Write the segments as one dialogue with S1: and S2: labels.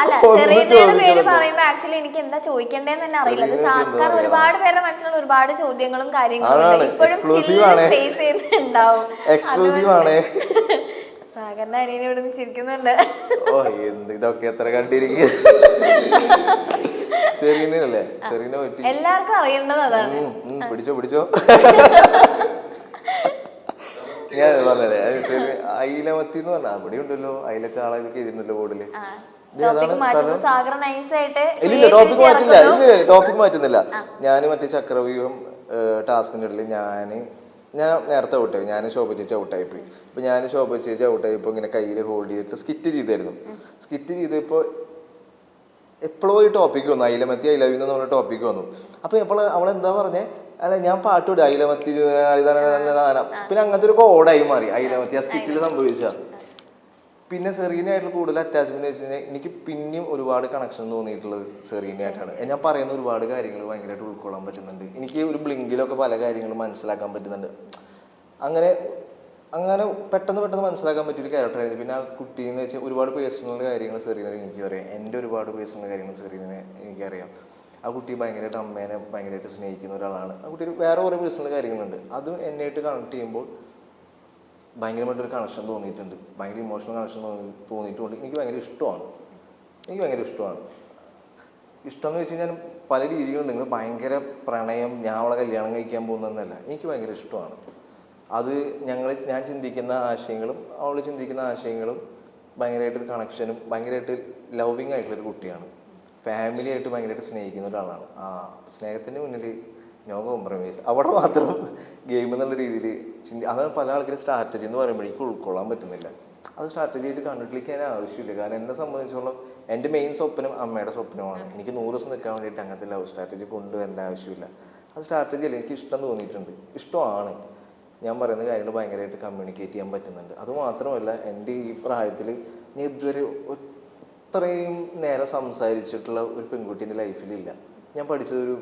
S1: അല്ല സെറീനയുടെ പേര് പറയുമ്പോ ആക്ച്വലി എനിക്ക് എന്താ ചോദിക്കണ്ടേന്ന് തന്നെ അറിയില്ല. അത് സാധാരണ ഒരുപാട് പേരുടെ മനസ്സിലുള്ള ഒരുപാട് ചോദ്യങ്ങളും കാര്യങ്ങളും ഇപ്പോഴും ഫേസ് ചെയ്യുന്നുണ്ടാവും. സാഗറിന്റെ അനിയനെ ഇവിടെ നിന്ന് ചിരിക്കുന്നുണ്ട്.
S2: ഓ എന്ത് ഇതൊക്കെ എത്ര കണ്ടിരിക്കുക. സെറീനല്ലേ, സെറീന പറ്റി
S1: എല്ലാവർക്കും അറിയേണ്ടത് അതാണ്.
S2: പിടിച്ചോ പിടിച്ചോ. ഞാൻ പറഞ്ഞേ അയിലമത്തി എന്ന് പറഞ്ഞാ അവിടെ ഉണ്ടല്ലോ, അയില ചാള ഇതൊക്കെ എഴുതിണ്ടല്ലോ ബോർഡില്.
S1: ടോപ്പിക്
S2: മാറ്റുന്നില്ല. ഞാൻ മറ്റേ ചക്രവ്യൂഹം ടാസ്കിന്റെ ഇടയിൽ ഞാൻ നേരത്തെ ഔട്ടായി. ഞാൻ ശോഭ ചേച്ചി ഔട്ടായിപ്പോയി. അപ്പൊ ഞാൻ ശോഭ ചേച്ചി ഔട്ടായിപ്പോ ഇങ്ങനെ കയ്യിൽ ഹോൾഡ് ചെയ്തിട്ട് സ്കിറ്റ് ചെയ്തായിരുന്നു. സ്കിറ്റ് ചെയ്തപ്പോ എപ്പോഴോ ഈ ടോപ്പിക്ക് വന്നു, അയിലമത്തി ഐ ലവ് യു എന്ന് പറഞ്ഞ ടോപ്പിക്ക് വന്നു. അപ്പൊ എപ്പോഴും അവളെന്താ പറഞ്ഞേ, അല്ല ഞാൻ പാട്ട് വിടും അയിലമത്തി. പിന്നെ അങ്ങനത്തെ ഒരു കോഡായി മാറി അയിലമത്തി ആ സ്കിറ്റിൽ സംഭവിച്ച. പിന്നെ സെറീനയായിട്ടുള്ള കൂടുതൽ അറ്റാച്ച്മെന്റ് വെച്ച് കഴിഞ്ഞാൽ എനിക്ക് പിന്നെയും ഒരുപാട് കണക്ഷൻ തോന്നിയിട്ടുള്ളത് സെറീനയായിട്ടാണ്. ഞാൻ പറയുന്ന ഒരുപാട് കാര്യങ്ങൾ ഭയങ്കരമായിട്ട് ഉൾക്കൊള്ളാൻ പറ്റുന്നുണ്ട്. എനിക്ക് ഒരു ബ്ലിങ്കിലൊക്കെ പല കാര്യങ്ങളും മനസ്സിലാക്കാൻ പറ്റുന്നുണ്ട്. അങ്ങനെ അങ്ങനെ പെട്ടെന്ന് മനസ്സിലാക്കാൻ പറ്റിയൊരു ക്യാരക്ടറായിരുന്നു. പിന്നെ ആ കുട്ടി എന്ന് വെച്ചാൽ ഒരുപാട് പേഴ്സണൽ കാര്യങ്ങൾ സെറീനയെ എനിക്കറിയാം. എൻ്റെ ഒരുപാട് പേഴ്സണൽ കാര്യങ്ങൾ സെറീനയെ എനിക്കറിയാം. ആ കുട്ടി ഭയങ്കരമായിട്ട് അമ്മേനെ ഭയങ്കരമായിട്ട് സ്നേഹിക്കുന്ന ഒരാളാണ്. ആ കുട്ടി വേറെ കുറേ പേഴ്സണൽ കാര്യങ്ങളുണ്ട്. അതും എന്നെയായിട്ട് കണക്ട് ചെയ്യുമ്പോൾ ഭയങ്കരമായിട്ടൊരു കണക്ഷൻ തോന്നിയിട്ടുണ്ട്. ഭയങ്കര ഇമോഷണൽ കണക്ഷൻ തോന്നിയിട്ടുണ്ട്. എനിക്ക് ഭയങ്കര ഇഷ്ടമാണ്. ഇഷ്ടം എന്ന് വെച്ച് കഴിഞ്ഞാൽ പല രീതികളും. നിങ്ങൾ ഭയങ്കര പ്രണയം, ഞാൻ അവളെ കല്യാണം കഴിക്കാൻ പോകുന്നതെന്നല്ല, എനിക്ക് ഭയങ്കര ഇഷ്ടമാണ്. അത് ഞാൻ ചിന്തിക്കുന്ന ആശയങ്ങളും അവൾ ചിന്തിക്കുന്ന ആശയങ്ങളും ഭയങ്കരമായിട്ടൊരു കണക്ഷനും ഭയങ്കരമായിട്ട് ലവിങ് ആയിട്ടുള്ളൊരു കുട്ടിയാണ്. ഫാമിലി ആയിട്ട് ഭയങ്കരമായിട്ട് സ്നേഹിക്കുന്ന ഒരാളാണ്. ആ സ്നേഹത്തിന് മുന്നിൽ നോ കോംപ്രമൈസ്. അവിടെ മാത്രം ഗെയിം എന്നുള്ള രീതിയിൽ അതാണ് പല ആൾക്കാരും സ്ട്രാറ്റജി എന്ന് പറയുമ്പോഴേക്കും ഉൾക്കൊള്ളാൻ പറ്റുന്നില്ല. അത് സ്ട്രാറ്റജി ആയിട്ട് കണ്ടിട്ടിരിക്കാൻ ആവശ്യമില്ല. കാരണം എന്നെ സംബന്ധിച്ചോളം എൻ്റെ മെയിൻ സ്വപ്നം അമ്മയുടെ സ്വപ്നമാണ്. എനിക്ക് 100 ദിവസം നിൽക്കാൻ വേണ്ടിയിട്ട് അങ്ങനത്തെ ലവ് സ്ട്രാറ്റജി കൊണ്ടുവരേണ്ട ആവശ്യമില്ല. അത് സ്ട്രാറ്റജി അല്ല, എനിക്ക് ഇഷ്ടം തോന്നിയിട്ടുണ്ട്. ഇഷ്ടമാണ്. ഞാൻ പറയുന്ന കാര്യങ്ങൾ ഭയങ്കരമായിട്ട് കമ്മ്യൂണിക്കേറ്റ് ചെയ്യാൻ പറ്റുന്നുണ്ട്. അതുമാത്രമല്ല, എൻ്റെ ഈ പ്രായത്തിൽ ഞാൻ ഇതുവരെ ഇത്രയും നേരം സംസാരിച്ചിട്ടുള്ള ഒരു പെൺകുട്ടീൻ്റെ ലൈഫിലില്ല. ഞാൻ പഠിച്ചതൊരു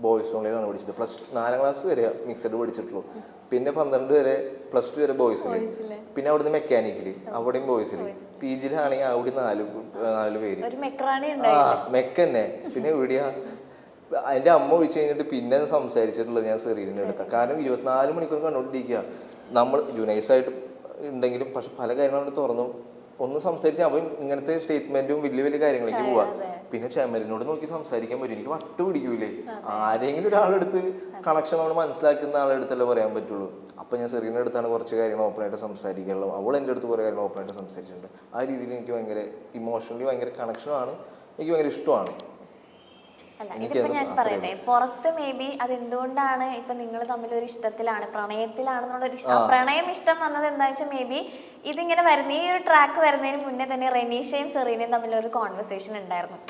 S2: ബോയ്സ് ഓൺലൈനാണ് പഠിച്ചത്. +4ാം ക്ലാസ് വരെ മിക്സഡ് പഠിച്ചിട്ടുള്ളൂ. പിന്നെ 12 വരെ +2 വരെ ബോയ്സിൽ. പിന്നെ അവിടുന്ന് മെക്കാനിക്കല്, അവിടെയും ബോയ്സിൽ. PG-യിലാണെങ്കിൽ അവിടെ 4 പേര്. മെക്കന്നെ. പിന്നെ എവിടെയാ അതിൻ്റെ അമ്മ ഒഴിച്ചു കഴിഞ്ഞിട്ട് പിന്നെ സംസാരിച്ചിട്ടുള്ളത് ഞാൻ സെറീനിൻ്റെ അടുത്ത. കാരണം 24 മണിക്കൂർ കണ്ടുകൊണ്ടിരിക്കുക. നമ്മൾ ജുനൈസായിട്ട് ഉണ്ടെങ്കിലും പക്ഷെ പല കാര്യങ്ങളും തുറന്നു ഒന്ന് സംസാരിച്ച് അവൻ ഇങ്ങനത്തെ സ്റ്റേറ്റ്മെന്റും വലിയ കാര്യങ്ങളിലേക്ക് പോവാ. പിന്നെ ചെമലിനോട് നോക്കി സംസാരിക്കാൻ പറ്റും. എനിക്ക് വട്ട് പിടിക്കൂലേ. ആരെങ്കിലും ഒരാളെടുത്ത് കണക്ഷൻ നമ്മൾ മനസ്സിലാക്കുന്ന ആളെടുത്തല്ലേ പറയാൻ പറ്റുള്ളൂ. അപ്പൊ ഞാൻ സെറീനയുടെ അടുത്താണ് കുറച്ച് കാര്യങ്ങൾ ഓപ്പണായിട്ട് സംസാരിക്കാനുള്ളത്. അവൾ എൻ്റെ അടുത്ത് കുറേ കാര്യങ്ങൾ ഓപ്പണായിട്ട് സംസാരിച്ചിട്ടുണ്ട്. ആ രീതിയിൽ എനിക്ക് ഭയങ്കര ഇമോഷണലി ഭയങ്കര കണക്ഷനാണ്. എനിക്ക് ഭയങ്കര ഇഷ്ടമാണ്.
S1: അല്ല, ഇതിപ്പോ ഞാൻ പറയട്ടെ, പുറത്ത് മേ ബി അതെന്തുകൊണ്ടാണ് ഇപ്പൊ നിങ്ങൾ തമ്മിൽ ഒരു ഇഷ്ടത്തിലാണ്, പ്രണയത്തിലാണെന്നുള്ളൊരു പ്രണയം ഇഷ്ടം വന്നത് എന്താ വെച്ചാൽ മേ ബി ഇതിങ്ങനെ വരുന്ന ഈ ഒരു ട്രാക്ക് വരുന്നതിന് മുന്നേ തന്നെ റെനീഷയും സെറീനയും തമ്മിൽ ഒരു കോൺവെർസേഷൻ ഉണ്ടായിരുന്നു.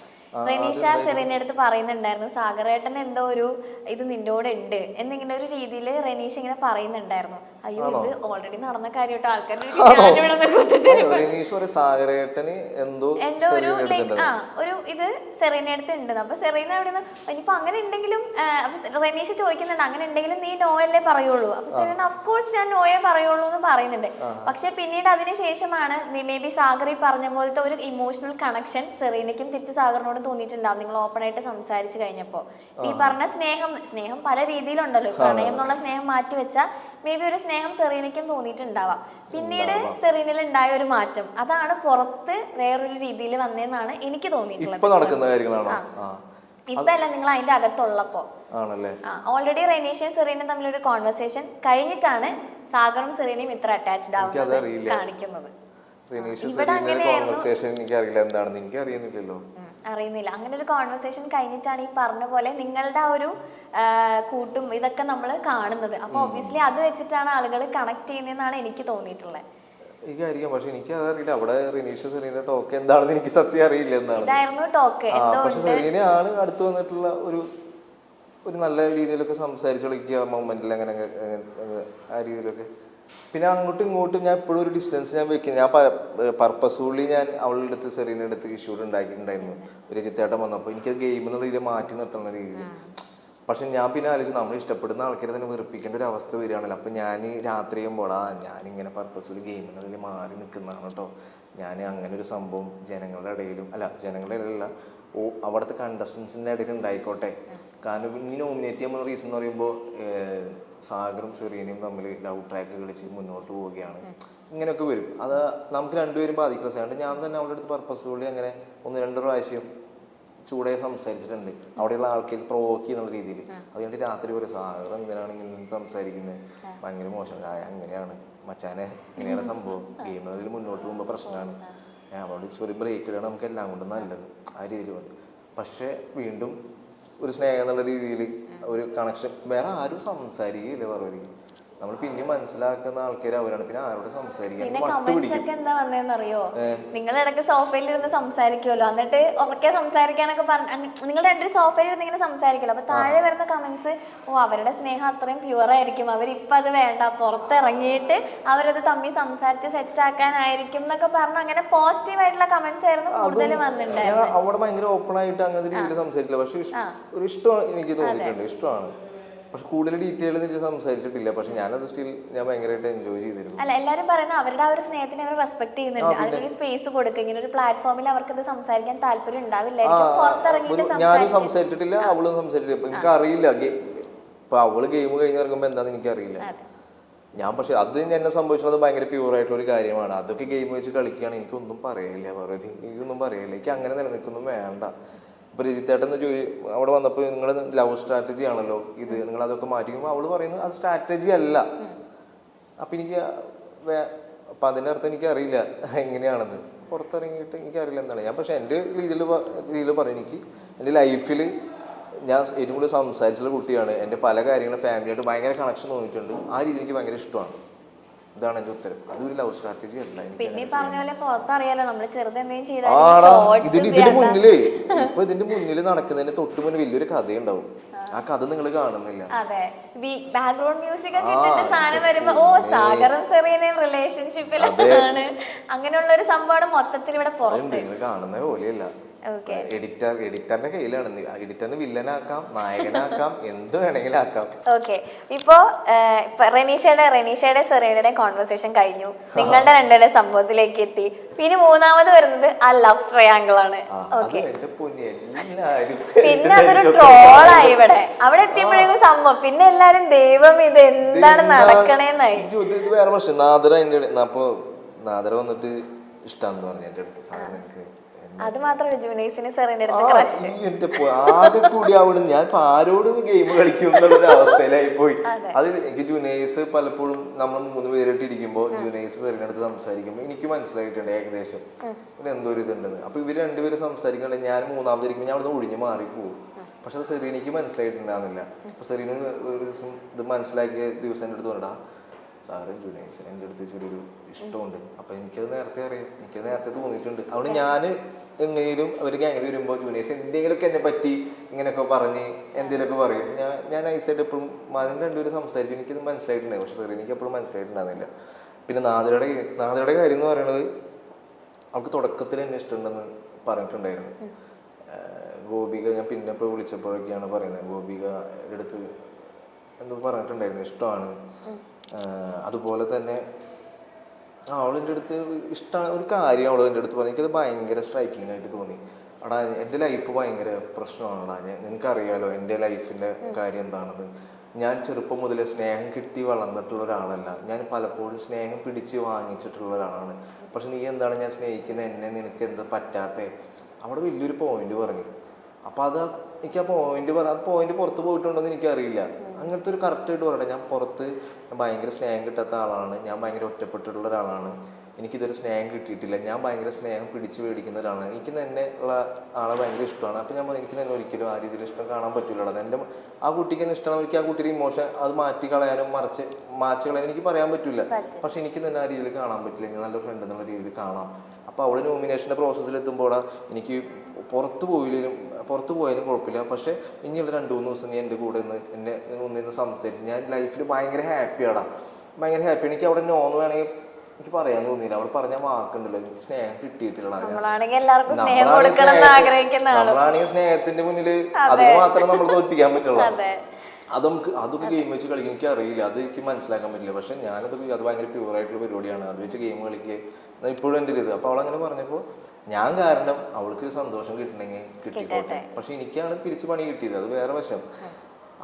S1: റെനീഷ സെറീനയുടെ അടുത്ത് പറയുന്നുണ്ടായിരുന്നു, സാഗറേട്ടൻ എന്തോ ഒരു ഇത് നിന്റെ കൂടെ ഉണ്ട് എന്നിങ്ങനെ ഒരു രീതിയിൽ റെനീഷ ഇങ്ങനെ പറയുന്നുണ്ടായിരുന്നു. അയ്യോ, ഇത് ഓൾറെഡി നടന്ന കാര്യമായിട്ട് ആൾക്കാരുടെ എന്തോ ഒരു ഇത് സെറീന അടുത്ത് ഉണ്ട്. അപ്പൊ സെറീന അവിടെ നിന്ന് ഇനിയിപ്പോ അങ്ങനെ ഉണ്ടെങ്കിലും റെനീഷ ചോദിക്കുന്നുണ്ട്, അങ്ങനെ ഉണ്ടെങ്കിലും നീ നോയല്ലേ പറയുള്ളൂ. അപ്പൊ സെറീന ഓഫ്കോഴ്സ് ഞാൻ നോയെ പറയുള്ളൂ എന്ന് പറയുന്നുണ്ട്. പക്ഷെ പിന്നീട് അതിനുശേഷമാണ് മേ ബി സാഗർ ഈ പറഞ്ഞ പോലത്തെ ഒരു ഇമോഷണൽ കണക്ഷൻ സെറീനയ്ക്കും തിരിച്ച് സാഗറിനോട് തോന്നിയിട്ടുണ്ടാവും. നിങ്ങൾ ഓപ്പൺ ആയിട്ട് സംസാരിച്ചു കഴിഞ്ഞപ്പോ ഈ പറഞ്ഞ സ്നേഹം പല രീതിയിലുണ്ടല്ലോ. പ്രണയം എന്നുള്ള സ്നേഹം മാറ്റി വെച്ചാൽ മേ ബി ഒരു സ്നേഹം സെറീനയ്ക്കും തോന്നിയിട്ടുണ്ടാവാം. പിന്നീട് സെറീനയിൽ ഉണ്ടായ ഒരു മാറ്റം അതാണ് പുറത്ത് വേറൊരു രീതിയിൽ വന്നതെന്നാണ് എനിക്ക് തോന്നിയിട്ടുള്ളത്. ഇപ്പൊ അല്ല, നിങ്ങൾ അതിന്റെ അകത്തുള്ളപ്പോ ഓൾറെഡി റെനീഷയും സെറീനയും തമ്മിലൊരു കോൺവെർസേഷൻ കഴിഞ്ഞിട്ടാണ് സാഗറും സെറീനയും ഇത്ര അറ്റാച്ച്ഡ് ആവുന്നത് കാണിക്കുന്നത്. അറിയുന്നില്ല. അങ്ങനെ ഒരു കോൺവെർസേഷൻ കഴിഞ്ഞിട്ടാണ് ഈ പറഞ്ഞ പോലെ നിങ്ങളുടെ ആ ഒരു കൂട്ടും ഇതൊക്കെ നമ്മൾ കാണുന്നത്. അപ്പൊ ഒബ്വിയസ്ലി അത് വെച്ചിട്ടാണ് ആളുകൾ കണക്ട് ചെയ്യുന്നതെന്നാണ് എനിക്ക് തോന്നിയിട്ടുള്ളത്.
S2: എനിക്കറിയാം, പക്ഷെ എനിക്ക് അതറിയില്ല. അവിടെ റെനീഷ സെറീന ടോക്ക് എന്താണെന്ന് എനിക്ക് സത്യം അറിയില്ല.
S1: ഇതായിരുന്നു ടോക്ക്.
S2: പക്ഷെ സെറീനയാണ് അടുത്ത് വന്നിട്ടുള്ള ഒരു നല്ല രീതിയിലൊക്കെ സംസാരിച്ചൊളിക്കുക മൊമെന്റിൽ അങ്ങനെ ആ രീതിയിലൊക്കെ. പിന്നെ അങ്ങോട്ടും ഇങ്ങോട്ടും ഞാൻ എപ്പോഴും ഒരു ഡിസ്റ്റൻസ് ഞാൻ വെക്കുന്നത്. ഞാൻ പർപ്പസ്ഫുള്ളി ഞാൻ അവളുടെ അടുത്ത് സെറീനയുടെ അടുത്ത് ഇഷ്യൂഡ് ഉണ്ടാക്കിയിട്ടുണ്ടായിരുന്നു. ഒരു ചിത്തേട്ടം വന്നപ്പോൾ എനിക്കത് ഗെയിം എന്നുള്ള രീതിയിൽ മാറ്റി നിർത്തുന്ന രീതിയിൽ പക്ഷെ ഞാൻ പിന്നെ ആലോചിച്ചു നമ്മൾ ഇഷ്ടപ്പെടുന്ന ആൾക്കാരെ തന്നെ വെറുപ്പിക്കേണ്ട ഒരു അവസ്ഥ വരികയാണല്ലോ. അപ്പം ഞാൻ രാത്രി ചെയ്യുമ്പോൾ ഞാനിങ്ങനെ പർപ്പസ്ഫുള്ളി ഗെയിമിൽ മാറി നിൽക്കുന്നതാണ് കേട്ടോ. ഞാൻ അങ്ങനെ ഒരു സംഭവം ജനങ്ങളുടെ ഇടയിലും ജനങ്ങളുടെ ഇടയിലല്ല, അവിടുത്തെ കണ്ടസ്റ്റൻസിൻ്റെ ഇടയിൽ ഉണ്ടായിക്കോട്ടെ. കാരണം ഇനി നോമിനേറ്റ് ചെയ്യുമ്പോൾ റീസൺ എന്ന് പറയുമ്പോൾ സാഗറും സെറീനയും തമ്മിൽ ലവ് ട്രാക്ക് കളിച്ച് മുന്നോട്ട് പോവുകയാണ്, ഇങ്ങനെയൊക്കെ വരും. അത് നമുക്ക് രണ്ടുപേരും ബാധിക്കുന്ന സാധനം. ഞാൻ തന്നെ അവളുടെ അടുത്ത് പർപ്പസ്ഫുള്ളി അങ്ങനെ 1-2 പ്രാവശ്യം ചൂടായി സംസാരിച്ചിട്ടുണ്ട്, അവിടെയുള്ള ആൾക്കാർ പ്രൊവോക്ക് ചെയ്യുന്ന രീതിയിൽ. അതുകൊണ്ട് രാത്രി ഒരു സാഗർ എന്തിനാണ് ഇങ്ങനെ സംസാരിക്കുന്നത്, ഭയങ്കര മോശം, അങ്ങനെയാണ് മച്ചാനെ, ഇങ്ങനെയാണ് സംഭവം, ഗെയിമിൽ മുന്നോട്ട് പോകുമ്പോൾ പ്രശ്നമാണ്, അവളോട് ഒരു ബ്രേക്ക് ഇടാണ് നമുക്ക് എല്ലാം കൊണ്ടും നല്ലത്, ആ രീതിയിൽ വന്നു. പക്ഷെ വീണ്ടും ഒരു സ്നേഹം എന്നുള്ള രീതിയിൽ ഒരു കണക്ഷൻ, വേറെ ആരും സംസാരിക്കുകയില്ല പറവരി. നമ്മൾ പിന്നെ മനസ്സിലാക്കുന്ന ആൾക്കാർ അവരാണ്, പിന്നെ ആരോട് സംസാരിക്കാൻ
S1: എന്താ വന്നതെന്നറിയോ, നിങ്ങൾ ഇടയ്ക്ക് സോഫയിൽ ഇരുന്ന് സംസാരിക്കുമല്ലോ, എന്നിട്ട് ഉറക്കെ സംസാരിക്കാനൊക്കെ നിങ്ങൾ രണ്ടൊരു സോഫയിൽ ഇരുന്ന് ഇങ്ങനെ സംസാരിക്കുമല്ലോ, അപ്പൊ താഴെ വരുന്ന കമന്റ്സ്, അവരുടെ സ്നേഹം അത്രയും പ്യുവർ ആയിരിക്കും, അവരിപ്പം അത് വേണ്ട, പുറത്തിറങ്ങിയിട്ട് അവരത് തമ്മിൽ സംസാരിച്ച് സെറ്റ് ആക്കാനായിരിക്കും എന്നൊക്കെ പറഞ്ഞു, അങ്ങനെ പോസിറ്റീവ് ആയിട്ടുള്ള കമന്റ്സ് ആയിരുന്നു കൂടുതൽ വന്നിട്ടുണ്ടായിരുന്നു.
S2: അവിടെ ഭയങ്കര ഓപ്പൺ ആയിട്ട് അങ്ങനത്തെ രീതിയിൽ സംസാരിക്കില്ല, പക്ഷെ ഒരു ഇഷ്ടമാണ് എനിക്ക് തോന്നിയിട്ടുണ്ട്, ഇഷ്ടമാണ്. പക്ഷെ കൂടുതൽ ഡീറ്റെയിൽ എനിക്ക് സംസാരിച്ചിട്ടില്ല, പക്ഷെ ഞാനത് സ്റ്റിൽ ഞാൻ ഭയങ്കരമായിട്ട് എൻജോയ് ചെയ്തിരുന്നു.
S1: അല്ല, എല്ലാവരും പറയുന്നത് അവരുടെ ആ ഒരു സ്നേഹത്തിനെ അവർ റെസ്പെക്ട് ചെയ്യുന്നുണ്ട്, അതിനൊരു സ്പേസ് കൊടുക്കുക, ഇങ്ങനെ ഒരു പ്ലാറ്റ്ഫോമിൽ അവർക്ക് അത് സംസാരിക്കാൻ താല്പര്യം ഉണ്ടാവില്ലായിരിക്കും, പുറത്തിറങ്ങിയിട്ട്.
S2: ഞാനും സംസാരിച്ചിട്ടില്ല, അവളും സംസാരിച്ചിട്ടില്ല, എനിക്ക് അറിയില്ല. ഇപ്പൊ അവള് ഗെയിം കഴിഞ്ഞ് ഇറങ്ങുമ്പോൾ എന്താന്ന് എനിക്കറിയില്ല. ഞാൻ പക്ഷെ അത് എന്നെ സംഭവിച്ചത് ഭയങ്കര പ്യൂർ ആയിട്ടുള്ള ഒരു കാര്യമാണ്. അതൊക്കെ ഗെയിം വെച്ച് കളിക്കുകയാണ്, എനിക്കൊന്നും പറയില്ല, എനിക്കൊന്നും പറയില്ല, എനിക്ക് അങ്ങനെ നിലനിൽക്കൊന്നും വേണ്ട. ഇപ്പൊ രജിത്തേട്ടൻ അവിടെ വന്നപ്പോൾ നിങ്ങൾ ലവ് സ്ട്രാറ്റജി ആണല്ലോ ഇത്, നിങ്ങൾ അതൊക്കെ മാറ്റിക്കുമ്പോൾ അവള് പറയുന്നത് അത് സ്ട്രാറ്റജി അല്ല. അപ്പൊ എനിക്ക് അപ്പൊ അതിൻ്റെ അർത്ഥം എനിക്കറിയില്ല എങ്ങനെയാണെന്ന്, പുറത്തിറങ്ങിയിട്ട് എനിക്കറിയില്ല എന്താണ് ഞാൻ. പക്ഷെ എൻ്റെ രീതിയിൽ പറയും, എനിക്ക് എൻ്റെ ലൈഫിൽ ഞാൻ ഏറ്റവും കൂടുതൽ സംസാരിച്ചുള്ള കുട്ടിയാണ്. എൻ്റെ പല കാര്യങ്ങളും ഫാമിലിയായിട്ട് ഭയങ്കര കണക്ഷൻ തോന്നിയിട്ടുണ്ട്, ആ രീതി എനിക്ക് ഭയങ്കര ഇഷ്ടമാണ്. ഇതാണ് എന്റെ ഉത്തരം. അതൊരു ലവ് സ്ട്രാറ്റജി അല്ല.
S1: പിന്നെ പറഞ്ഞ പോലെ പുറത്തറിയാലോ, നമ്മള്
S2: ഇതിന്റെ മുന്നില് ഇപ്പൊ ഇതിന്റെ മുന്നിൽ നടക്കുന്നതിന് തൊട്ട് മുന്നിൽ വലിയൊരു കഥയുണ്ടാവും, ആ കഥ നിങ്ങൾ കാണുന്നില്ല.
S1: അതെ, ബാക്ക്ഗ്രൗണ്ട് മ്യൂസിക് ഒക്കെ ഇട്ടിട്ട് സാധനം വരുമ്പോ സാഗറും സെറീനയും റിലേഷൻഷിപ്പിലാണ്, അങ്ങനെയുള്ള ഒരു സംഭവം മൊത്തത്തിൽ ഇവിടെ പുറത്ത്
S2: കാണുന്ന പോലെയല്ല. എഡിറ്ററിന്റെ കയ്യിലാണ്. എഡിറ്ററിന് വില്ലനാക്കാം, നായകനാക്കാം, എന്ത് വേണമെങ്കിലും ആക്കാം.
S1: ഓക്കെ, ഇപ്പോ റെനീഷയുടെ സെറീനയുടെ കോൺവെർസേഷൻ കഴിഞ്ഞു, നിങ്ങളുടെ രണ്ടുപേരുടെ സംഭവത്തിലേക്ക് എത്തി. പിന്നെ മൂന്നാമത് വരുന്നത് ആ ലവ് ട്രയാങ്കിൾ ആണ്. ഓക്കെ, പിന്നെ അതൊരു ട്രോളായി ഇവിടെ. അവിടെ എത്തിയപ്പോഴേക്കും സംഭവം പിന്നെ എല്ലാരും ദൈവം ഇത് എന്താണ് നടക്കണേന്നായി.
S2: ഇത് വേറെ പ്രശ്നം. നാദര വന്നിട്ട് ഇഷ്ടാന്ന് പറഞ്ഞു എന്റെ അടുത്ത്, സാറിന് എനിക്ക്
S1: അത് മാത്രമല്ല ജൂനൈസിന് സെറീനയുടെ
S2: ആകെ കൂടി അവിടെ ഞാൻ ആരോട് ഗെയിം കളിക്കും എന്നുള്ളൊരു അവസ്ഥയിലായി പോയി. അതിൽ എനിക്ക് ജൂനൈസ് പലപ്പോഴും നമ്മൾ 3 പേരായിട്ട് ഇരിക്കുമ്പോൾ ജൂനൈസ് സെറീനയുടെ അടുത്ത് സംസാരിക്കുമ്പോൾ എനിക്ക് മനസ്സിലായിട്ടുണ്ട് ഏകദേശം ഇവിടെ എന്തോ ഒരു ഇതുണ്ടെന്ന്. അപ്പൊ ഇവർ രണ്ടുപേരും സംസാരിക്കണ്ടേ, ഞാൻ മൂന്നാമതിരിക്കുമ്പോൾ ഞാൻ അവിടെ ഒഴിഞ്ഞു മാറിപ്പോകും. പക്ഷെ അത് സെറീനയ്ക്ക് മനസ്സിലായിട്ടുണ്ടാകുന്നില്ല. അപ്പൊ സെറീന ഒരു ദിവസം ഇത് മനസ്സിലാക്കിയ ദിവസം എൻ്റെ അടുത്ത് പറഞ്ഞാ, സാറും ജൂനൈസ് എൻ്റെ അടുത്ത് ചെറിയൊരു ഇഷ്ടമുണ്ട്. അപ്പൊ എനിക്കത് നേരത്തെ അറിയാം, എനിക്കത് നേരത്തെ തോന്നിയിട്ടുണ്ട്. അതുകൊണ്ട് ഞാൻ എങ്ങനെയും അവർക്ക് അങ്ങനെ വരുമ്പോൾ ജൂനൈസ് എന്തെങ്കിലുമൊക്കെ എന്നെ പറ്റി ഇങ്ങനെയൊക്കെ പറഞ്ഞ് എന്തെങ്കിലുമൊക്കെ പറയും. ഞാൻ നൈസായിട്ട് എപ്പോഴും അതിന് രണ്ടുപേരും സംസാരിച്ചു, എനിക്കത് മനസ്സിലായിട്ടുണ്ടായി. പക്ഷെ സാർ എനിക്ക് എപ്പോഴും മനസ്സിലായിട്ടുണ്ടാകുന്നില്ല. പിന്നെ നാദരയുടെ കാര്യം എന്ന് പറയുന്നത്, അവൾക്ക് തുടക്കത്തിൽ എന്നെ ഇഷ്ടമുണ്ടെന്ന് പറഞ്ഞിട്ടുണ്ടായിരുന്നു. ഗോപിക ഞാൻ പിന്നെ ഇപ്പോൾ വിളിച്ചപ്പോഴൊക്കെയാണ് പറയുന്നത്, ഗോപിക അടുത്ത് എന്തോ പറഞ്ഞിട്ടുണ്ടായിരുന്നു, ഇഷ്ടമാണ്. അതുപോലെ തന്നെ അവളെൻ്റെ അടുത്ത് ഇഷ്ടമാണ് ഒരു കാര്യം അവൾ എൻ്റെ അടുത്ത് പറഞ്ഞു, എനിക്കത് ഭയങ്കര സ്ട്രൈക്കിംഗ് ആയിട്ട് തോന്നി. എടാ എൻ്റെ ലൈഫ് ഭയങ്കര പ്രശ്നമാണെടാ, നിനക്കറിയാലോ എൻ്റെ ലൈഫിൻ്റെ കാര്യം എന്താണെന്ന്. ഞാൻ ചെറുപ്പം മുതലേ സ്നേഹം കിട്ടി വളർന്നിട്ടുള്ള ഒരാളല്ല, ഞാൻ പലപ്പോഴും സ്നേഹം പിടിച്ച് വാങ്ങിച്ചിട്ടുള്ള ഒരാളാണ്. പക്ഷെ നീ എന്താണ് ഞാൻ സ്നേഹിക്കുന്ന എന്നെ നിനക്ക് എന്താ പറ്റാത്തേ? അവിടെ വലിയൊരു പോയിന്റ് പറഞ്ഞു. അപ്പം അത് എനിക്ക് ആ പോയിന്റ് പുറത്ത് പോയിട്ടുണ്ടോയെന്ന് എനിക്കറിയില്ല. അങ്ങനത്തെ ഒരു കറക്റ്റായിട്ട് പറയട്ടെ, ഞാൻ പുറത്ത് ഭയങ്കര സ്നേഹം കിട്ടാത്ത ആളാണ്, ഞാൻ ഭയങ്കര ഒറ്റപ്പെട്ടിട്ടുള്ള ഒരാളാണ്, എനിക്കിതൊരു സ്നേഹം കിട്ടിയിട്ടില്ല, ഞാൻ ഭയങ്കര സ്നേഹം പിടിച്ച് മേടിക്കുന്ന ഒരാളാണ്, എനിക്ക് തന്നെ ഉള്ള ആളെ ഭയങ്കര ഇഷ്ടമാണ്. അപ്പം ഞാൻ എനിക്ക് തന്നെ ഒരിക്കലും ആ രീതിയിൽ ഇഷ്ടം കാണാൻ പറ്റില്ല. എൻ്റെ ആ കുട്ടിക്ക് തന്നെ ഇഷ്ടമാണ്, എനിക്ക് ആ കുട്ടിയുടെ ഇമോഷൻ അത് മാറ്റി കളയാനും മാച്ച് കളയാനും എനിക്ക് പറയാൻ പറ്റില്ല. പക്ഷെ എനിക്ക് തന്നെ ആ രീതിയിൽ കാണാൻ പറ്റില്ല, ഞാൻ നല്ലൊരു ഫ്രണ്ട് എന്നുള്ള രീതിയിൽ കാണാം. അപ്പോൾ അവൾ നോമിനേഷൻ്റെ പ്രോസസ്സിൽ എത്തുമ്പോൾ എനിക്ക് പുറത്ത് പോയാലും കുഴപ്പമില്ല, പക്ഷെ ഇനിയുള്ള 2-3 ദിവസം നീ എൻ്റെ കൂടെ ഒന്നിന്ന് സംസാരിച്ച് ഞാൻ ലൈഫിൽ ഭയങ്കര ഹാപ്പിയാണ്. എനിക്ക് അവിടെ നോന്ന് വേണമെങ്കിൽ എനിക്ക് പറയാൻ തോന്നിയില്ല. അവൾ പറഞ്ഞ വാക്കുണ്ടല്ലോ, എനിക്ക് സ്നേഹം കിട്ടിയിട്ടില്ല. നമ്മളാണെങ്കിൽ സ്നേഹത്തിന്റെ മുന്നിൽ അതിന് മാത്രം നമ്മൾ തോൽപ്പിക്കാൻ പറ്റുള്ളൂ. അതൊക്കെ ഗെയിം വെച്ച് കളിക്കാൻ എനിക്ക് അറിയില്ല, അത് എനിക്ക് മനസ്സിലാക്കാൻ പറ്റില്ല. പക്ഷെ അത് ഭയങ്കര പ്യൂറായിട്ടുള്ള പരിപാടിയാണ്. അത് വെച്ച് ഗെയിം കളിക്കുക ഇപ്പോഴും എൻ്റെ ഒരു ഇത്. അപ്പോൾ അവളങ്ങനെ പറഞ്ഞപ്പോൾ ഞാൻ കാരണം അവൾക്ക് സന്തോഷം കിട്ടണമെങ്കിൽ കിട്ടിക്കോട്ടെ. പക്ഷെ എനിക്കാണ് തിരിച്ച് പണി കിട്ടിയത്, അത് വേറെ വശം.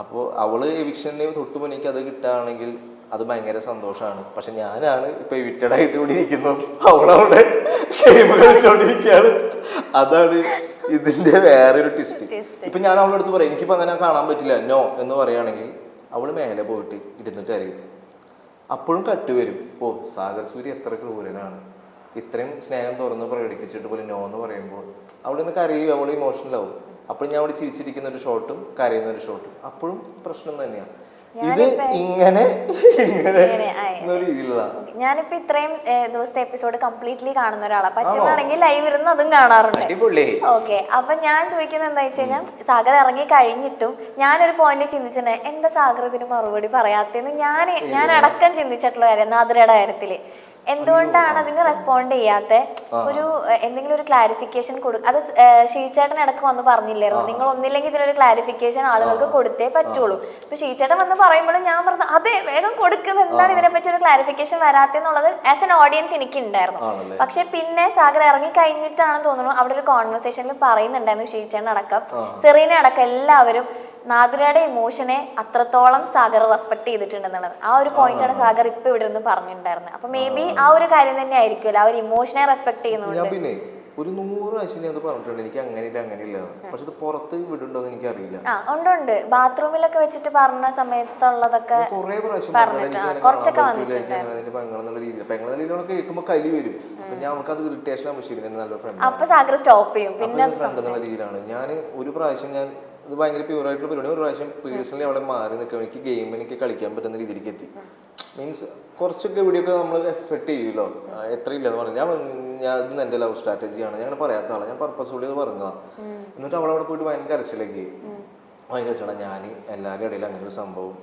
S2: അപ്പോൾ അവള് എവിക്ഷന് തൊട്ട് മുന്നിക്ക് അത് കിട്ടുകയാണെങ്കിൽ അത് ഭയങ്കര സന്തോഷമാണ്. പക്ഷെ ഞാനാണ് ഇപ്പൊ എവിക്റ്റഡ് ആയിട്ട് കൂടി ഇരിക്കുന്നത്, അവളവിടെ ഗെയിം കളിച്ചോണ്ടിരിക്കുകയാണ്. അതാണ് ഇതിന്റെ വേറൊരു ട്വിസ്റ്റ്. ഇപ്പൊ ഞാൻ അവളുടെ അടുത്ത് പറയാം എനിക്കിപ്പോ അങ്ങനെ കാണാൻ പറ്റില്ല നോ എന്ന് പറയുകയാണെങ്കിൽ അവള് മേലെ പോയിട്ട് ഇരുന്നിട്ട് അറിയും. അപ്പോഴും കട്ട് വരും, ഓ സാഗർ സൂര്യ എത്ര ക്രൂരനാണ്, ഇത്രയും സ്നേഹം തുറന്ന് പ്രകടിപ്പിച്ചിട്ട് പോലും നോ എന്ന് പറയുമ്പോൾ അവിടെ നിന്ന് കരയും, അവൾ ഇമോഷണൽ ആവും. അപ്പോൾ ഞാൻ അവിടെ ചിരിച്ചിരിക്കുന്ന ഒരു ഷോട്ടും കരയുന്ന ഒരു ഷോട്ടും അപ്പോഴും പ്രശ്നം തന്നെയാണ്. ഇത് ഇങ്ങനെ
S1: ഞാനിപ്പോ ഇത്രയും ദിവസത്തെ എപ്പിസോഡ് കംപ്ലീറ്റ്ലി കാണുന്ന ഒരാളാണ്. പറ്റുവാണെങ്കിൽ ലൈവ് ഇരുന്ന് അതും കാണാറുണ്ട്. ഓക്കെ, അപ്പൊ ഞാൻ ചോദിക്കുന്നത് എന്താ വെച്ച് കഴിഞ്ഞാൽ സാഗർ ഇറങ്ങി കഴിഞ്ഞിട്ടും ഞാനൊരു പോയിന്റ് ചിന്തിച്ചിട്ടുണ്ട്, എന്താ സാഗർ ഇതിന് മറുപടി പറയാത്തേന്ന് ഞാൻ അടക്കം ചിന്തിച്ചിട്ടുള്ള കാര്യം നാദിരയുടെ കാര്യത്തില്. എന്തുകൊണ്ടാണ് അതിന് റെസ്പോണ്ട് ചെയ്യാത്ത ഒരു എന്തെങ്കിലും ഒരു ക്ലാരിഫിക്കേഷൻ കൊടുക്കും. അത് ഷീചേട്ടൻ ഇടക്ക് വന്ന് പറഞ്ഞില്ലായിരുന്നു, നിങ്ങൾ ഒന്നില്ലെങ്കിൽ ഇതിനൊരു ക്ലാരിഫിക്കേഷൻ ആളുകൾക്ക് കൊടുത്തേ പറ്റുള്ളൂ. ഇപ്പൊ ഷീചേട്ടൻ വന്ന് പറയുമ്പോഴും ഞാൻ പറഞ്ഞു അതെ വേഗം കൊടുക്കുന്നത്, എന്താണ് ഇതിനെപ്പറ്റി ഒരു ക്ലാരിഫിക്കേഷൻ വരാത്തെന്നുള്ളത് ആസ് എൻ ഓഡിയൻസ് എനിക്ക് ഉണ്ടായിരുന്നു. പക്ഷെ പിന്നെ സാഗർ ഇറങ്ങി കഴിഞ്ഞിട്ടാണ് തോന്നുന്നു അവിടെ ഒരു കോൺവെർസേഷനിൽ പറയുന്നുണ്ടായിരുന്നു ഷീചേട്ടൻ അടക്കം സെറീന അടക്കം എല്ലാവരും നാദിരയുടെ ഇമോഷനെ അത്രത്തോളം സാഗർ റെസ്പെക്ട് ചെയ്തിട്ടുണ്ടെന്നുള്ളത്. ആ ഒരു പോയിന്റാണ് സാഗർ ഇപ്പൊ ഇവിടെ നിന്ന് പറഞ്ഞിട്ടുണ്ടായിരുന്നത്. അപ്പൊ മേ ബി ആ ഒരു കാര്യം തന്നെ ആയിരിക്കുമല്ലോ, ആ ഒരു ഇമോഷനെ റെസ്പെക്ട് ചെയ്യുന്നുണ്ട്.
S2: പിന്നെ ഒരു 100 പ്രാവശ്യം അത് പറഞ്ഞിട്ടുണ്ട്, എനിക്ക് അങ്ങനെയില്ല. പക്ഷെ ഇത് പുറത്ത് വിടുണ്ടോ എന്ന് എനിക്ക് അറിയില്ല.
S1: ഉണ്ട് ബാത്റൂമിലൊക്കെ വെച്ചിട്ട് പറഞ്ഞ സമയത്തുള്ളതൊക്കെ
S2: കുറെ പ്രാവശ്യം
S1: കുറച്ചൊക്കെ വന്നിട്ടുണ്ട്.
S2: കേൾക്കുമ്പോ കലി വരും. അപ്പൊ ഞാൻ അവൾക്ക് അത് ഇറിറ്റേഷൻ ആവശ്യം നല്ല ഫ്രണ്ട്.
S1: അപ്പൊ സാഗർ സ്റ്റോപ്പ് ചെയ്യും. പിന്നെ
S2: ഫ്രണ്ട് എന്നുള്ള രീതിയിലാണ് ഞാൻ ഒരു പ്രാവശ്യം ഇത് ഭയങ്കര പ്യൂറായിട്ടുള്ള പരിപാടി. ഒരു പ്രാവശ്യം പേഴ്സണലി അവിടെ മാറി നിൽക്കുക, എനിക്ക് ഗെയിം എനിക്ക് കളിക്കാൻ പറ്റുന്ന രീതിയിലേക്ക് എത്തി. മീൻസ് കുറച്ചൊക്കെ ഇവിടെയൊക്കെ നമ്മൾ എഫർട്ട് ചെയ്യുമല്ലോ, എത്രയില്ലെന്ന് പറഞ്ഞു. ഞാൻ ഇത് എൻ്റെ ലവ് സ്ട്രാറ്റജിയാണ്, ഞാൻ പറയാത്ത ആളാണ്, ഞാൻ പർപ്പസ്ഫുള്ളി അത് പറഞ്ഞതാണ്. എന്നിട്ട് അവളവിടെ പോയിട്ട് ഭയങ്കര കരച്ചിലേക്ക് ഭയങ്കര ഞാൻ എല്ലാവരുടെ ഇടയിൽ അങ്ങനെ ഒരു സംഭവം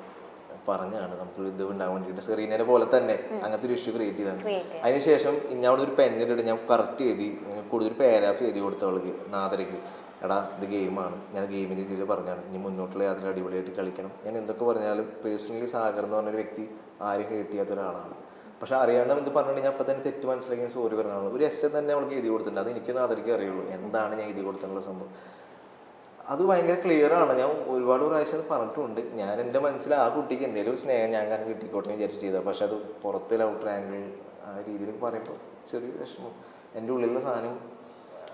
S2: പറഞ്ഞാണ് നമുക്ക് ഇത് ഉണ്ടാകാൻ വേണ്ടിയിട്ട് സെറീനയെ പോലെ തന്നെ അങ്ങനത്തെ ഒരു ഇഷ്യൂ ക്രിയേറ്റ് ചെയ്താണ്. അതിനുശേഷം ഞാൻ അവിടെ ഒരു പെന്നിട്ട് ഞാൻ കറക്റ്റ് എഴുതി കൂടുതൽ പാരാഫ് എഴുതി കൊടുത്തവൾക്ക് നാദരയ്ക്ക്, എടാ ഇത് ഗെയിമാണ്, ഞാൻ ഗെയിമിൻ്റെ രീതിയിൽ പറഞ്ഞാണ്, ഇനി മുന്നോട്ടുള്ള അതിൽ അടിപൊളിയായിട്ട് കളിക്കണം. ഞാൻ എന്തൊക്കെ പറഞ്ഞാലും പേഴ്സണലി സാഗർ എന്ന് പറഞ്ഞൊരു വ്യക്തി ആരും ഹേറ്റ് ചെയ്യാത്ത ഒരാളാണ്. പക്ഷെ അറിയാണ്ട് എന്ത് പറഞ്ഞിട്ട് ഞാൻ അപ്പം തന്നെ തെറ്റ് മനസ്സിലാക്കി ഞാൻ സോറി പറഞ്ഞാണ്. ഒരു എസ് തന്നെ അവൾക്ക് എഴുതി കൊടുത്തിട്ടുണ്ട്, അത് എനിക്കൊന്നും അതൊക്കെ അറിയുള്ളൂ എന്താണ് ഞാൻ എഴുതി കൊടുത്തിട്ടുള്ള സംഭവം. അത് ഭയങ്കര ക്ലിയർ ആണ്. ഞാൻ ഒരുപാട് പ്രാവശ്യം പറഞ്ഞിട്ടുണ്ട്, ഞാൻ എൻ്റെ മനസ്സിൽ ആ കുട്ടിക്ക് എന്തെങ്കിലും ഒരു സ്നേഹം ഞാൻ കാരണം കിട്ടിക്കോട്ടെ വിചാരിച്ച് ചെയ്താൽ. പക്ഷെ അത് പുറത്തെ ഔട്ടർ ആംഗിൾ ആ രീതിയിൽ പറയുമ്പോൾ ചെറിയ വിഷമം, എൻ്റെ ഉള്ളിലുള്ള സാധനം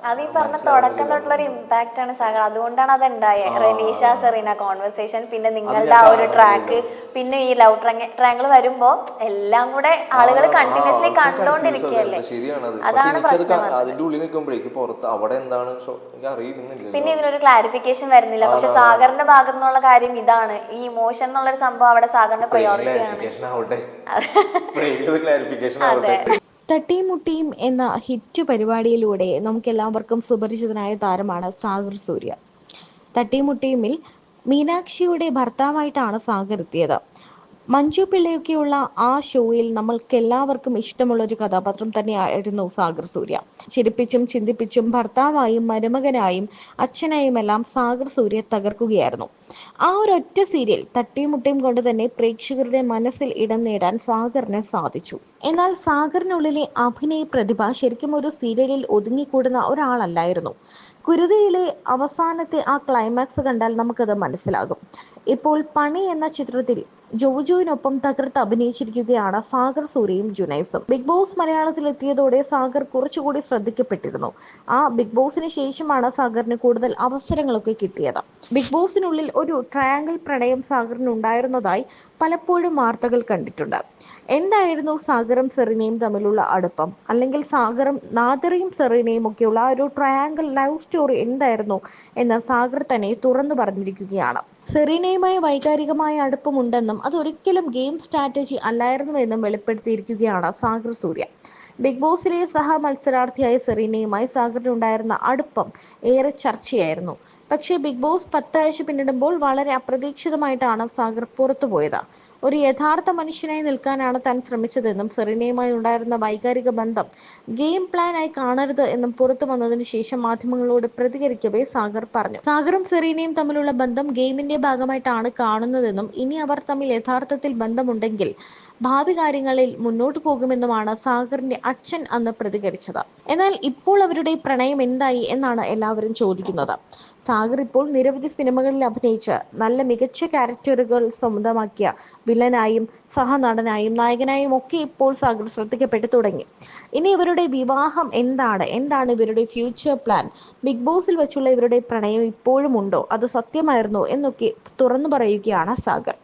S1: അത് ഈ പറഞ്ഞ തുടക്കം തൊട്ടുള്ള ഒരു ഇമ്പാക്ട് ആണ് സാഗർ. അതുകൊണ്ടാണ് അത് ഉണ്ടായത്. റെനീഷ സെറീന കോൺവെർസേഷൻ, പിന്നെ നിങ്ങളുടെ ആ ഒരു ട്രാക്ക്, പിന്നെ ഈ ലവ് ട്രാങ്കിൾ വരുമ്പോ എല്ലാം കൂടെ ആളുകൾ കണ്ടിന്യൂസ്ലി കണ്ടോണ്ടിരിക്കുകയല്ലേ. അതാണ് പ്രശ്നം. പിന്നെ ഇതിനൊരു ക്ലാരിഫിക്കേഷൻ വരുന്നില്ല. പക്ഷെ സാഗറിന്റെ ഭാഗത്തു നിന്നുള്ള കാര്യം ഇതാണ്, ഈ ഇമോഷൻ എന്നുള്ളൊരു സംഭവം അവിടെ സാഗറിന്റെ പ്രയോറിറ്റി ആണ്.
S3: തട്ടിയും മുട്ടിയും എന്ന ഹിറ്റ് പരിപാടിയിലൂടെ നമുക്കെല്ലാവർക്കും സുപരിചിതനായ താരമാണ് സാഗർ സൂര്യ. തട്ടിയും മുട്ടിയുമിൽ മീനാക്ഷിയുടെ ഭർത്താവായിട്ടാണ് സാഗർ എത്തിയത്. മഞ്ജു പിള്ളയൊക്കെയുള്ള ആ ഷോയിൽ നമ്മൾക്ക് എല്ലാവർക്കും ഇഷ്ടമുള്ള ഒരു കഥാപാത്രം തന്നെയായിരുന്നു സാഗർ സൂര്യ. ചിരിപ്പിച്ചും ചിന്തിപ്പിച്ചും ഭർത്താവായും മരുമകനായും അച്ഛനായും എല്ലാം സാഗർ സൂര്യ തകർക്കുകയായിരുന്നു. ആ ഒരൊറ്റ സീരിയൽ തട്ടിയും മുട്ടിയും കൊണ്ട് തന്നെ പ്രേക്ഷകരുടെ മനസ്സിൽ ഇടം നേടാൻ സാഗറിന് സാധിച്ചു. എന്നാൽ സാഗറിനുള്ളിലെ അഭിനയ പ്രതിഭ ശരിക്കും ഒരു സീരിയലിൽ ഒതുങ്ങിക്കൂടുന്ന ഒരാളല്ലായിരുന്നു. കുരുതിയിലെ അവസാനത്തെ ആ ക്ലൈമാക്സ് കണ്ടാൽ നമുക്കത് മനസ്സിലാകും. ഇപ്പോൾ പണി എന്ന ചിത്രത്തിൽ ജോജുവിനൊപ്പം തകർത്ത് അഭിനയിച്ചിരിക്കുകയാണ് സാഗർ സൂര്യയും ജുനൈസും. ബിഗ് ബോസ് മലയാളത്തിൽ എത്തിയതോടെ സാഗർ കുറച്ചുകൂടി ശ്രദ്ധിക്കപ്പെട്ടിരുന്നു. ആ ബിഗ് ബോസിന് ശേഷമാണ് സാഗറിന് കൂടുതൽ അവസരങ്ങളൊക്കെ കിട്ടിയത്. ബിഗ് ബോസിനുള്ളിൽ ഒരു ട്രയാങ്കിൾ പ്രണയം സാഗറിന് ഉണ്ടായിരുന്നതായി പലപ്പോഴും വാർത്തകൾ കണ്ടിട്ടുണ്ട്. എന്തായിരുന്നു സാഗറും സെറീനയും തമ്മിലുള്ള അടുപ്പം, അല്ലെങ്കിൽ സാഗറും നാദിറയും സെറീനയും ഒക്കെയുള്ള ആ ഒരു ട്രയാങ്കിൾ ലവ് സ്റ്റോറി എന്തായിരുന്നു എന്ന് സാഗർ തന്നെ തുറന്നു പറഞ്ഞിരിക്കുകയാണ്. സെറീനയുമായി വൈകാരികമായ അടുപ്പമുണ്ടെന്നും അതൊരിക്കലും ഗെയിം സ്ട്രാറ്റജി അല്ലായിരുന്നുവെന്നും വെളിപ്പെടുത്തിയിരിക്കുകയാണ് സാഗർ സൂര്യ. ബിഗ് ബോസിലെ സഹ മത്സരാർത്ഥിയായ സെറീനയുമായി സാഗറിനുണ്ടായിരുന്ന അടുപ്പം ഏറെ ചർച്ചയായിരുന്നു. പക്ഷേ ബിഗ് ബോസ് 10 ആഴ്ച പിന്നിടുമ്പോൾ വളരെ അപ്രതീക്ഷിതമായിട്ടാണ് സാഗർ പുറത്തുപോയത്. ഒരു യഥാർത്ഥ മനുഷ്യനായി നിൽക്കാനാണ് താൻ ശ്രമിച്ചതെന്നും സെറീനയുമായി ഉണ്ടായിരുന്ന വൈകാരിക ബന്ധം ഗെയിം പ്ലാൻ ആയി കാണരുത് എന്നും പുറത്തു വന്നതിനു ശേഷം മാധ്യമങ്ങളോട് പ്രതികരിക്കവേ സാഗർ പറഞ്ഞു. സാഗറും സെറീനയും തമ്മിലുള്ള ബന്ധം ഗെയിമിന്റെ ഭാഗമായിട്ടാണ് കാണുന്നതെന്നും ഇനി അവർ തമ്മിൽ യഥാർത്ഥത്തിൽ ബന്ധമുണ്ടെങ്കിൽ ഭാവി കാര്യങ്ങളിൽ മുന്നോട്ടു പോകുമെന്നുമാണ് സാഗറിന്റെ അച്ഛൻ അന്ന് പ്രതികരിച്ചത്. എന്നാൽ ഇപ്പോൾ അവരുടെ പ്രണയം എന്തായി എന്നാണ് എല്ലാവരും ചോദിക്കുന്നത്. സാഗർ ഇപ്പോൾ നിരവധി സിനിമകളിൽ അഭിനയിച്ച് നല്ല മികച്ച ക്യാരക്ടറുകൾ സ്വന്തമാക്കിയ വില്ലനായും സഹനടനായും നായകനായും ഒക്കെ ഇപ്പോൾ സാഗർ ശ്രദ്ധിക്കപ്പെട്ടു തുടങ്ങി. ഇനി ഇവരുടെ വിവാഹം എന്താണ് ഇവരുടെ ഫ്യൂച്ചർ പ്ലാൻ, ബിഗ് ബോസിൽ വെച്ചുള്ള ഇവരുടെ പ്രണയം ഇപ്പോഴും ഉണ്ടോ, അത് സത്യമായിരുന്നോ എന്നൊക്കെ തുറന്നു പറയുകയാണ് സാഗർ.